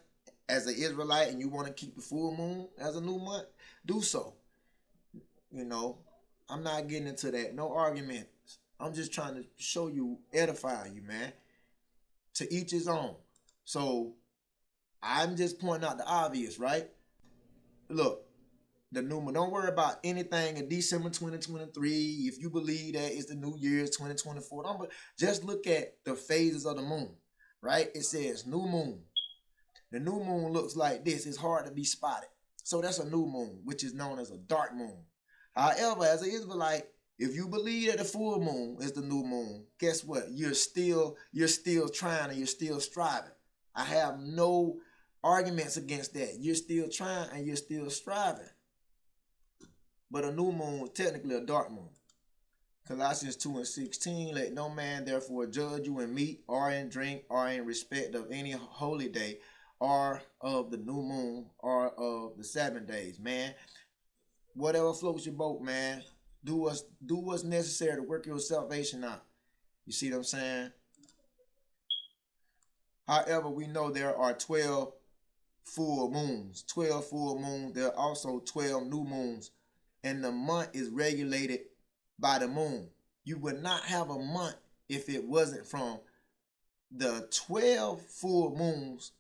as an Israelite and you want to keep the full moon as a new month, do so. You know, I'm not getting into that. No arguments. I'm just trying to show you, edify you, man. To each his own. So, I'm just pointing out the obvious, right? Look, the new moon. Don't worry about anything in December 2023. If you believe that it's the new year's 2024, just look at the phases of the moon, right? It says new moon. The new moon looks like this. It's hard to be spotted. So that's a new moon, which is known as a dark moon. However, as an Israelite, if you believe that the full moon is the new moon, guess what? You're still trying and you're still striving. I have no arguments against that. You're still trying and you're still striving. But a new moon is technically a dark moon. Colossians 2:16, let no man therefore judge you in meat or in drink or in respect of any holy day or of the new moon or of the 7 days. Man, whatever floats your boat, man. Do what's necessary to work your salvation out. You see what I'm saying? However, we know there are 12 full moons. 12 full moons. There are also 12 new moons. And the month is regulated by the moon. You would not have a month if it wasn't from the 12 full moons,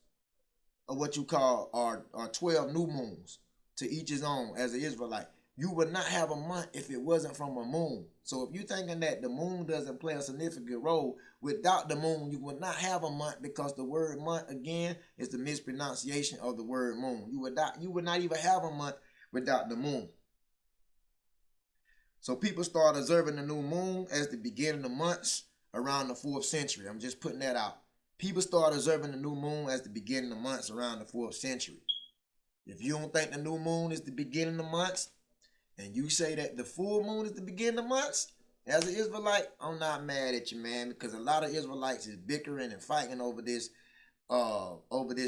or what you call are 12 new moons, to each his own as an Israelite. You would not have a month if it wasn't from a moon. So if you're thinking that the moon doesn't play a significant role, without the moon, you would not have a month, because the word month, again, is the mispronunciation of the word moon. You would not even have a month without the moon. So people start observing the new moon as the beginning of months around the 4th century. I'm just putting that out. People start observing the new moon as the beginning of months around the 4th century. If you don't think the new moon is the beginning of months, and you say that the full moon is the beginning of months, as an Israelite, I'm not mad at you, man, because a lot of Israelites is bickering and fighting over this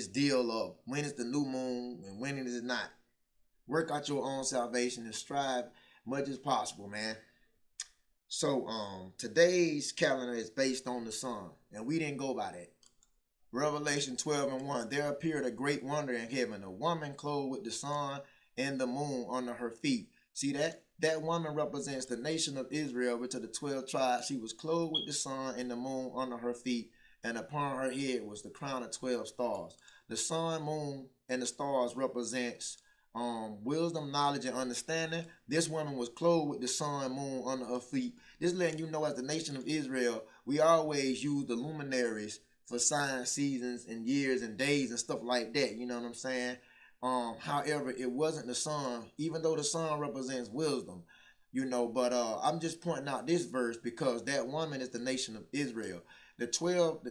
deal of when is the new moon and when it is not. Work out your own salvation and strive much as possible, man. So today's calendar is based on the sun, and we didn't go by that. Revelation 12:1, there appeared a great wonder in heaven, a woman clothed with the sun and the moon under her feet. See that? That woman represents the nation of Israel, which are the 12 tribes. She was clothed with the sun and the moon under her feet, and upon her head was the crown of 12 stars. The sun, moon, and the stars represents wisdom, knowledge, and understanding. This woman was clothed with the sun, moon under her feet. This letting you know, as the nation of Israel, we always use the luminaries for signs, seasons, and years and days and stuff like that. You know what I'm saying? However, it wasn't the sun, even though the sun represents wisdom, but I'm just pointing out this verse because that woman is the nation of Israel. The 12,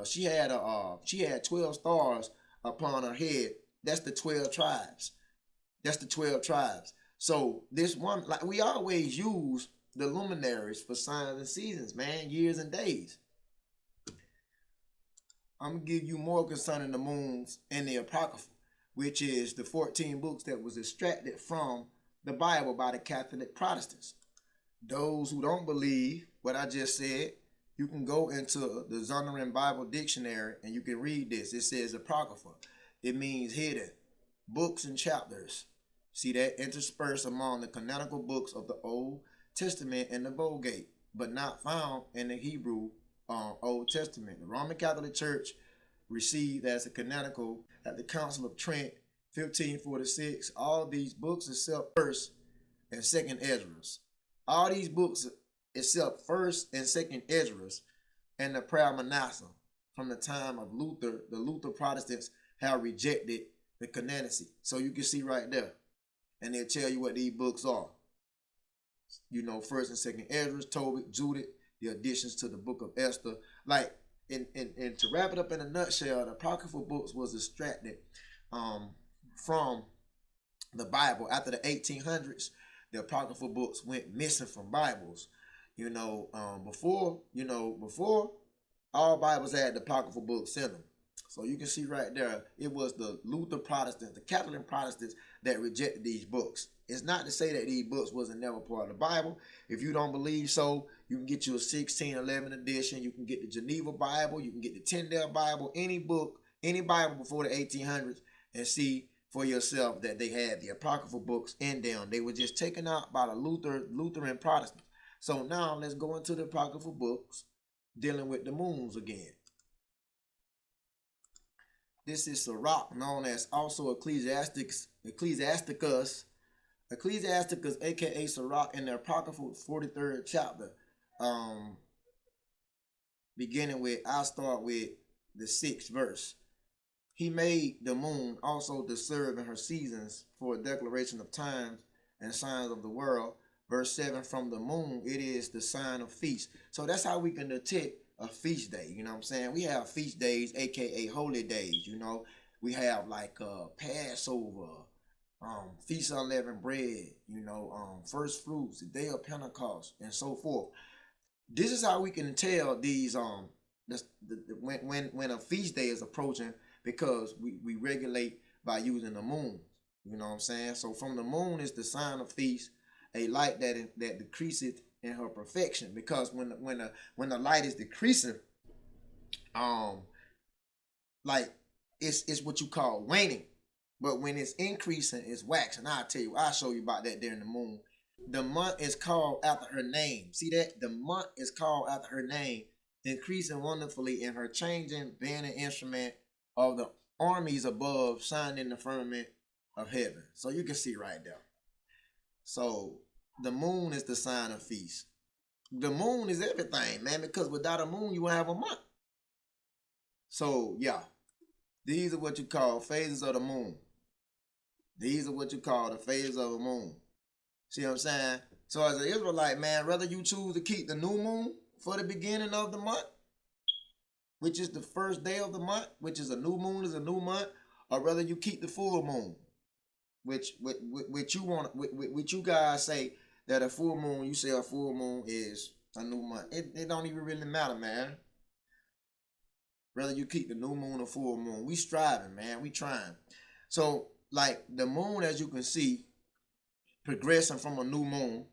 she had 12 stars upon her head. That's the 12 tribes. That's the 12 tribes. So this one, like, we always use the luminaries for signs and seasons, man, years and days. I'm gonna give you more concerning the moons and the Apocrypha, which is the 14 books that was extracted from the Bible by the Catholic Protestants. Those who don't believe what I just said, you can go into the Zondervan Bible Dictionary and you can read this. It says Apocrypha. It means hidden, books and chapters. See that? Interspersed among the canonical books of the Old Testament and the Vulgate, but not found in the Hebrew Old Testament. The Roman Catholic Church received as a canonical at the Council of Trent, 1546, all these books except 1st and 2nd Esdras. All these books except 1st and 2nd Esdras and the Prayer of Manasseh from the time of Luther. The Luther Protestants have rejected the canonicity. So you can see right there. And they'll tell you what these books are. 1st and 2nd Esdras, Tobit, Judith, the additions to the book of Esther. Like, and to wrap it up in a nutshell, the Apocryphal books was extracted from the Bible. After the 1800s, the Apocryphal books went missing from Bibles. Before all Bibles had the Apocryphal books in them. So you can see right there, it was the Luther Protestants, the Catholic Protestants that rejected these books. It's not to say that these books wasn't never part of the Bible. If you don't believe so, you can get you a 1611 edition. You can get the Geneva Bible. You can get the Tyndale Bible. Any book, any Bible before the 1800s, and see for yourself that they had the Apocryphal books in them. They were just taken out by the Lutheran Protestants. So now let's go into the Apocryphal books dealing with the moons again. This is Sirach, known as also Ecclesiasticus, aka Sirach, in the Apocryphal 43rd chapter. Beginning with, I'll start with the 6th verse. He made the moon also to serve in her seasons for a declaration of times and signs of the world. Verse 7, from the moon it is the sign of feast. So that's how we can detect a feast day. You know what I'm saying? We have feast days, aka holy days. We have like Passover, Feast of Unleavened Bread, first fruits, the day of Pentecost, and so forth. This is how we can tell these when a feast day is approaching, because we regulate by using the moon. You know what I'm saying? So from the moon is the sign of feast, a light that decreaseth in her perfection. Because when the light is decreasing, um, like it's what you call waning. But when it's increasing, it's waxing. I'll show you about that during the moon. The month is called after her name. See that? The month is called after her name, increasing wonderfully in her changing, being an instrument of the armies above, shining in the firmament of heaven. So you can see right there. So the moon is the sign of feast. The moon is everything, man, because without a moon, you won't have a month. So yeah, these are what you call phases of the moon. These are what you call the phases of the moon. See what I'm saying? So as an Israelite, man, whether you choose to keep the new moon for the beginning of the month, which is the first day of the month, which is a new moon, is a new month, or whether you keep the full moon, which you want, which you guys say that a full moon, you say a full moon is a new month. It don't even really matter, man. Whether you keep the new moon or full moon, we striving, man. We trying. So like the moon, as you can see, progressing from a new moon.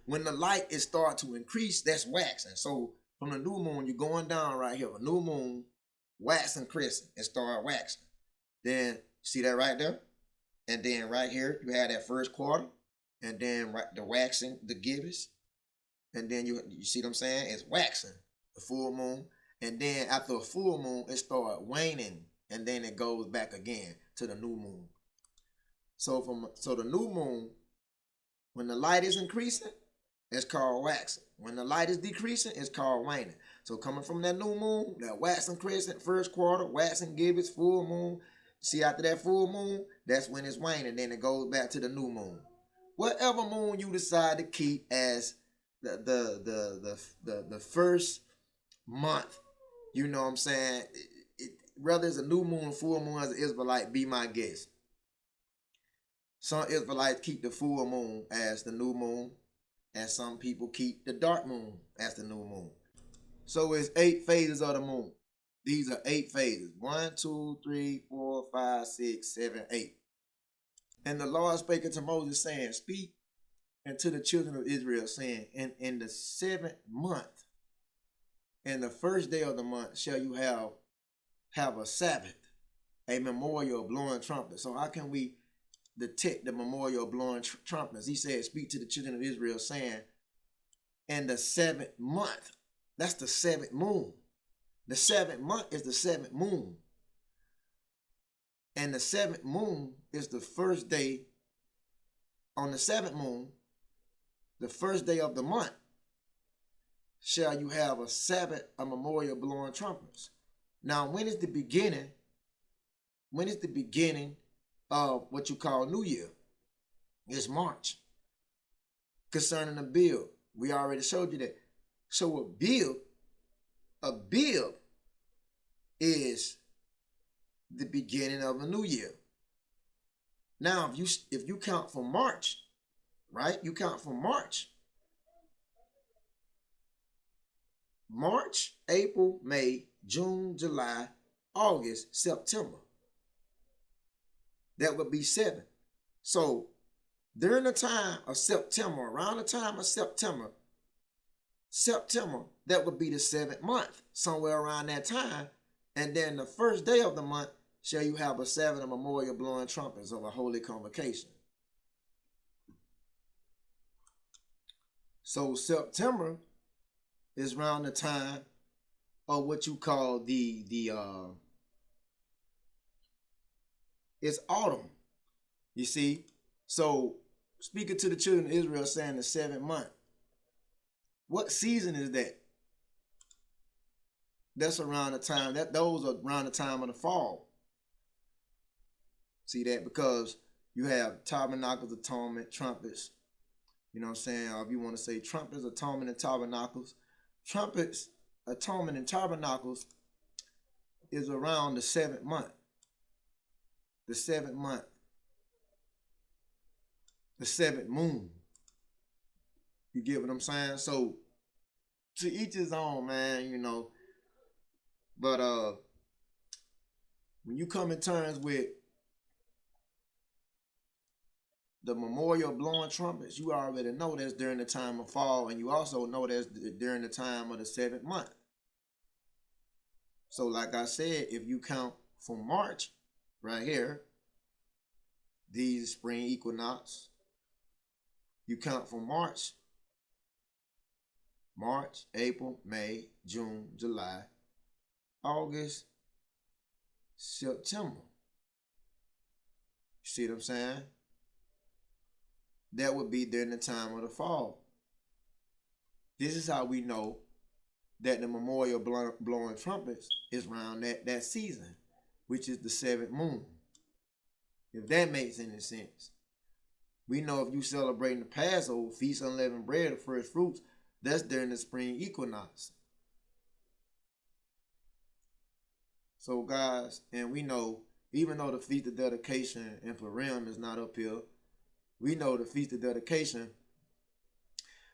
When the light is start to increase, that's waxing. So from the new moon, you're going down right here. A new moon, waxing, crescent, and start waxing. Then see that right there? And then right here, you have that first quarter. And then right, the waxing, the gibbous. And then you see what I'm saying? It's waxing, the full moon. And then after a full moon, it starts waning. And then it goes back again to the new moon. So the new moon, when the light is increasing, it's called waxing. When the light is decreasing, it's called waning. So coming from that new moon, that waxing crescent, first quarter, waxing gibbous, full moon. See, after that full moon, that's when it's waning. Then it goes back to the new moon. Whatever moon you decide to keep as the first month, you know what I'm saying? Whether it's a new moon, full moon, as an Israelite, be my guest. Some Israelites keep the full moon as the new moon, and some people keep the dark moon as the new moon. So it's 8 phases of the moon. These are 8 phases. 1, 2, 3, 4, 5, 6, 7, 8. And the Lord spake unto Moses, saying, Speak unto the children of Israel, saying, in the 7th month, and the first day of the month, shall you have a Sabbath, a memorial of blowing trumpets. So how can we detect the memorial of blowing trumpets? He said, Speak to the children of Israel, saying, in the 7th month. That's the 7th moon. The 7th month is the 7th moon. And the 7th moon is the first day. On the 7th moon, the first day of the month, shall you have a Sabbath, a memorial of blowing trumpets. Now, when is the beginning? When is the beginning of what you call New Year? It's March. Concerning the bill, we already showed you that. So a bill is the beginning of a new year. Now, if you count from March, right? You count from March. March, April, May, June, July, August, September. That would be 7. So during the time of September, around the time of September, that would be the 7th month, somewhere around that time. And then the first day of the month shall you have a Sabbath, a memorial blowing trumpets of a holy convocation. So September is around the time of what you call it's autumn. You see? So speaking to the children of Israel, saying the 7th month. What season is that? That's around the time, those are around the time of the fall. See that? Because you have tabernacles, atonement, trumpets. You know what I'm saying? Or if you want to say trumpets, atonement, and tabernacles. Trumpets, atonement, and tabernacles is around the 7th month. The 7th month. The 7th moon. You get what I'm saying? So to each his own, man, you know. But when you come in terms with the memorial blowing trumpets, you already know that's during the time of fall, and you also know that's during the time of the 7th month. So like I said, if you count from March, right here, these spring equinox, you count from March, April, May, June, July, August, September. You see what I'm saying? That would be during the time of the fall. This is how we know that the memorial blowing trumpets is around that season, which is the 7th moon. If that makes any sense. We know if you celebrating the Passover, Feast of Unleavened Bread, the first fruits, that's during the spring equinox. So guys, and we know, even though the Feast of Dedication in Purim is not up here, we know the Feast of Dedication,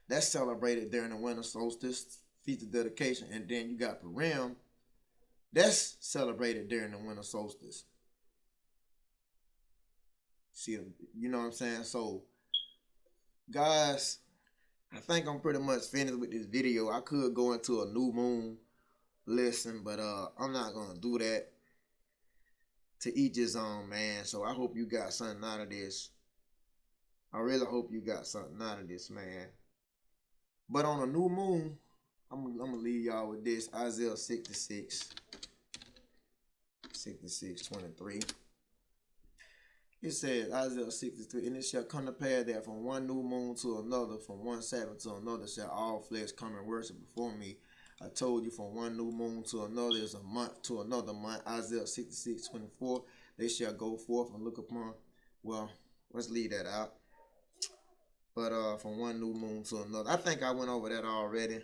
that's celebrated during the winter solstice, Feast of Dedication, and then you got Purim, that's celebrated during the winter solstice. See, you know what I'm saying? So, guys, I think I'm pretty much finished with this video. I could go into a new moon lesson, but I'm not gonna do that. To each his own, man. So I hope you got something out of this. I really hope you got something out of this, man. But on a new moon, I'm gonna leave y'all with this. Isaiah 66:23. It says, Isaiah 63, and it shall come to pass that from one new moon to another, from one Sabbath to another, shall all flesh come and worship before me. I told you, from one new moon to another is a month to another month. Isaiah 66:24, they shall go forth and look upon. Well, let's leave that out. But from one new moon to another. I think I went over that already.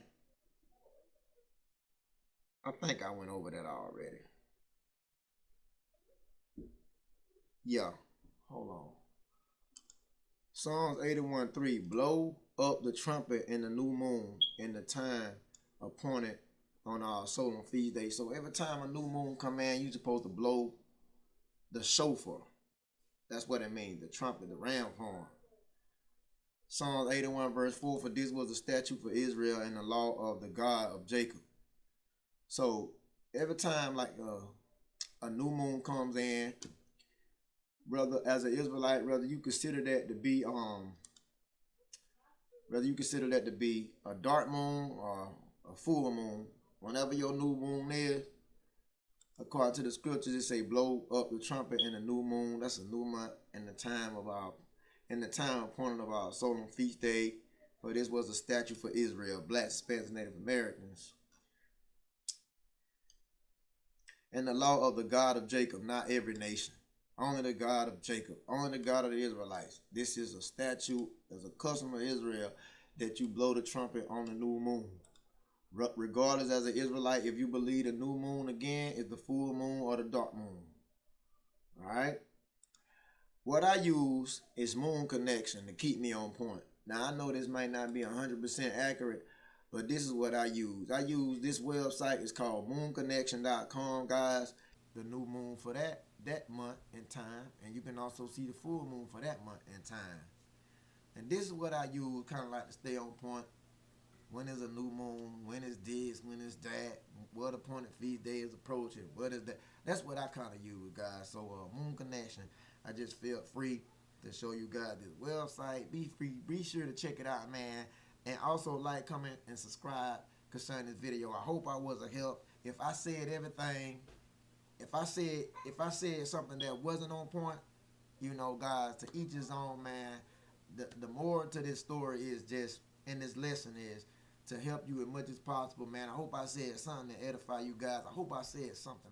Yeah. Hold on. Psalms 81:3. Blow up the trumpet in the new moon in the time appointed on our solemn feast day. So every time a new moon come in, you're supposed to blow the shofar. That's what it means. The trumpet, the ram horn. Psalms 81:4. For this was the statute for Israel and the law of the God of Jacob. So every time like a new moon comes in, brother, as an Israelite, whether you consider that to be a dark moon or a full moon, whenever your new moon is, according to the scriptures, it say blow up the trumpet in the new moon. That's a new month in the time appointed of our solemn feast day. For this was a statute for Israel, blacks, Hispanics, Native Americans. And the law of the God of Jacob, not every nation. Only the God of Jacob, only the God of the Israelites. This is a statute, as a custom of Israel, that you blow the trumpet on the new moon. Regardless, as an Israelite, if you believe the new moon again is the full moon or the dark moon. Alright? What I use is Moon Connection to keep me on point. Now, I know this might not be 100% accurate, but this is what I use. I use this website. It's called moonconnection.com, guys. The new moon for that month and time, and you can also see the full moon for that month and time. And this is what I use, kind of like to stay on point. When is a new moon? When is this? When is that? What appointed feast day is approaching? What is that? That's what I kind of use, guys. So Moon Connection, I just felt free to show you guys this website. Be sure to check it out, man. And also like, comment, and subscribe concerning this video. I hope I was a help. If I said everything, if I said something that wasn't on point, you know, guys, to each his own, man. The moral to this story is just, in this lesson, is to help you as much as possible, man. I hope I said something to edify you guys. I hope I said something